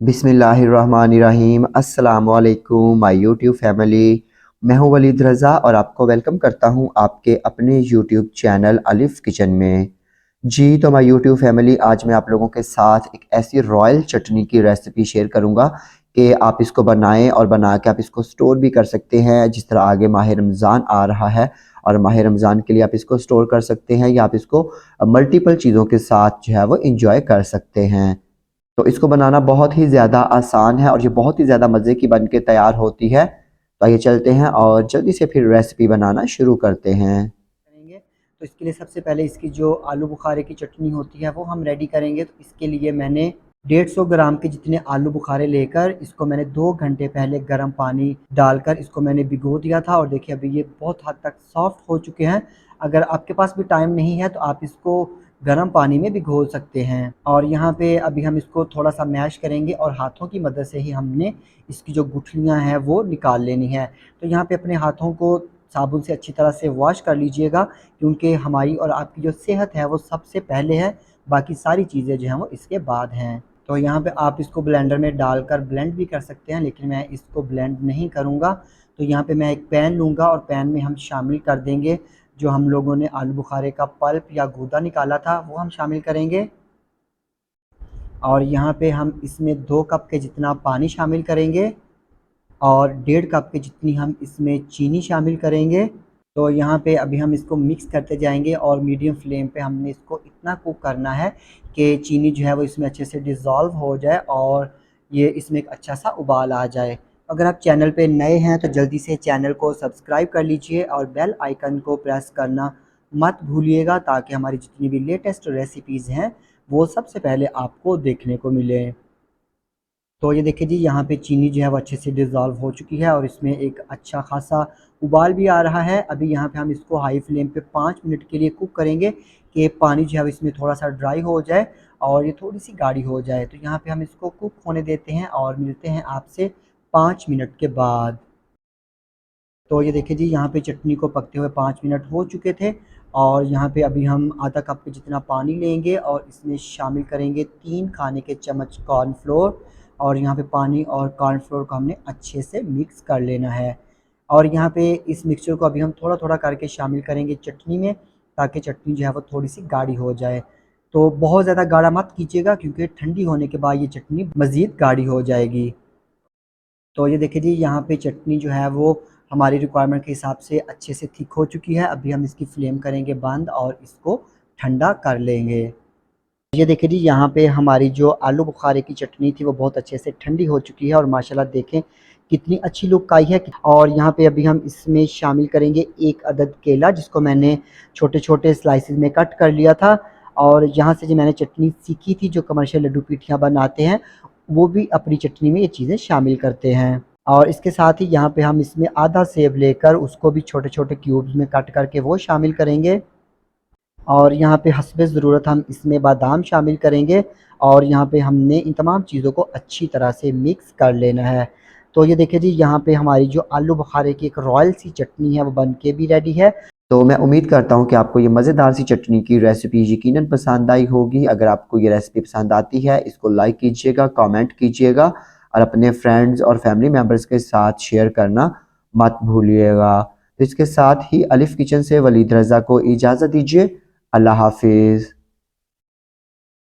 बिस्मिल्लाहिर्रहमानिर्रहीम। अस्सलामुअलैकुम my YouTube family. मैं हूं वलीद रज़ा और आपको वेलकम करता हूं आपके अपने यूट्यूब चैनल अलिफ किचन में। जी तो माय यूट्यूब फैमिली, आज मैं आप लोगों के साथ एक ऐसी रॉयल चटनी की रेसिपी शेयर करूंगा कि आप इसको बनाएं और बना के आप इसको स्टोर भी कर सकते हैं। जिस तरह आगे माह रमज़ान आ रहा है और माह रमज़ान के लिए आप इसको स्टोर कर सकते हैं या आप इसको मल्टीपल चीज़ों के साथ जो है वो इंजॉय कर सकते हैं। तो इसको बनाना बहुत ही ज़्यादा आसान है और ये बहुत ही ज़्यादा मज़े की बन के तैयार होती है। तो आइए चलते हैं और जल्दी से फिर रेसिपी बनाना शुरू करते हैं। करेंगे तो इसके लिए सबसे पहले इसकी जो आलू बुखारे की चटनी होती है वो हम रेडी करेंगे। तो इसके लिए मैंने 150 ग्राम के जितने आलू बुखारे लेकर इसको मैंने 2 घंटे पहले गर्म पानी डालकर इसको मैंने भिगो दिया था और देखिए अभी ये बहुत हद तक सॉफ्ट हो चुके हैं। अगर आपके पास भी टाइम नहीं है तो आप इसको गर्म पानी में भिगो सकते हैं। और यहाँ पे अभी हम इसको थोड़ा सा मैश करेंगे और हाथों की मदद से ही हमने इसकी जो गुठलियाँ हैं वो निकाल लेनी है। तो यहाँ पे अपने हाथों को साबुन से अच्छी तरह से वॉश कर लीजिएगा, क्योंकि हमारी और आपकी जो सेहत है वो सबसे पहले है, बाकी सारी चीज़ें जो हैं वो इसके बाद हैं। तो यहाँ पे आप इसको ब्लेंडर में डालकर ब्लेंड भी कर सकते हैं, लेकिन मैं इसको ब्लेंड नहीं करूँगा। तो यहाँ पे मैं एक पैन लूँगा और पैन में हम शामिल कर देंगे जो हम लोगों ने आलू बुखारे का पल्प या गूदा निकाला था वो हम शामिल करेंगे। और यहाँ पे हम इसमें 2 कप के जितना पानी शामिल करेंगे और 1.5 कप के जितनी हम इसमें चीनी शामिल करेंगे। तो यहाँ पे अभी हम इसको मिक्स करते जाएंगे और मीडियम फ्लेम पे हमने इसको इतना कुक करना है कि चीनी जो है वो इसमें अच्छे से डिज़ोल्व हो जाए और ये इसमें एक अच्छा सा उबाल आ जाए। अगर आप चैनल पे नए हैं तो जल्दी से चैनल को सब्सक्राइब कर लीजिए और बेल आइकन को प्रेस करना मत भूलिएगा, ताकि हमारी जितनी भी लेटेस्ट रेसिपीज़ हैं वो सबसे पहले आपको देखने को मिले। तो ये देखिए जी, यहाँ पे चीनी जो है वो अच्छे से डिज़ोल्व हो चुकी है और इसमें एक अच्छा खासा उबाल भी आ रहा है। अभी यहाँ पे हम इसको हाई फ्लेम पे 5 मिनट के लिए कुक करेंगे कि पानी जो है वो इसमें थोड़ा सा ड्राई हो जाए और ये थोड़ी सी गाढ़ी हो जाए। तो यहाँ पे हम इसको कुक होने देते हैं और मिलते हैं आपसे 5 मिनट के बाद। तो ये देखिए जी, यहाँ पे चटनी को पकते हुए 5 मिनट हो चुके थे और यहाँ पे अभी हम आधा कप के जितना पानी लेंगे और इसमें शामिल करेंगे 3 खाने के चम्मच कॉर्नफ्लोर। और यहाँ पे पानी और कॉर्नफ्लोर को हमने अच्छे से मिक्स कर लेना है। और यहाँ पे इस मिक्सचर को अभी हम थोड़ा थोड़ा करके शामिल करेंगे चटनी में, ताकि चटनी जो है वो थोड़ी सी गाढ़ी हो जाए। तो बहुत ज़्यादा गाढ़ा मत कीजिएगा, क्योंकि ठंडी होने के बाद ये चटनी मज़ीद गाढ़ी हो जाएगी। तो ये देखिए जी, यहाँ पे चटनी जो है वो हमारी रिक्वायरमेंट के हिसाब से अच्छे से थिक हो चुकी है। अभी हम इसकी फ्लेम करेंगे बंद और इसको ठंडा कर लेंगे। ये देखिए जी, यहाँ पे हमारी जो आलू बुखारे की चटनी थी वो बहुत अच्छे से ठंडी हो चुकी है और माशाल्लाह देखें कितनी अच्छी लुक आई है। और यहाँ पे अभी हम इसमें शामिल करेंगे 1 अदद केला, जिसको मैंने छोटे छोटे स्लाइसिस में कट कर लिया था। और यहाँ से जो मैंने चटनी सीखी थी, जो कमर्शियल लड्डू पीठियाँ बनाते हैं वो भी अपनी चटनी में ये चीज़ें शामिल करते हैं। और इसके साथ ही यहाँ पे हम इसमें आधा सेब लेकर उसको भी छोटे छोटे क्यूब्स में कट करके वो शामिल करेंगे। और यहाँ पे हस्बे ज़रूरत हम इसमें बादाम शामिल करेंगे और यहाँ पे हमने इन तमाम चीज़ों को अच्छी तरह से मिक्स कर लेना है। तो ये देखिए जी, यहाँ पे हमारी जो आलू बुखारे की एक रॉयल सी चटनी है वो बन के भी रेडी है। तो मैं उम्मीद करता हूँ कि आपको ये मज़ेदार सी चटनी की रेसिपी यकीनन पसंद आई होगी। अगर आपको ये रेसिपी पसंद आती है, इसको लाइक कीजिएगा, कमेंट कीजिएगा और अपने फ्रेंड्स और फैमिली मेम्बर्स के साथ शेयर करना मत भूलिएगा। तो इसके साथ ही अलिफ किचन से वलीद रज़ा को इजाज़त दीजिए। अल्लाह हाफिज़।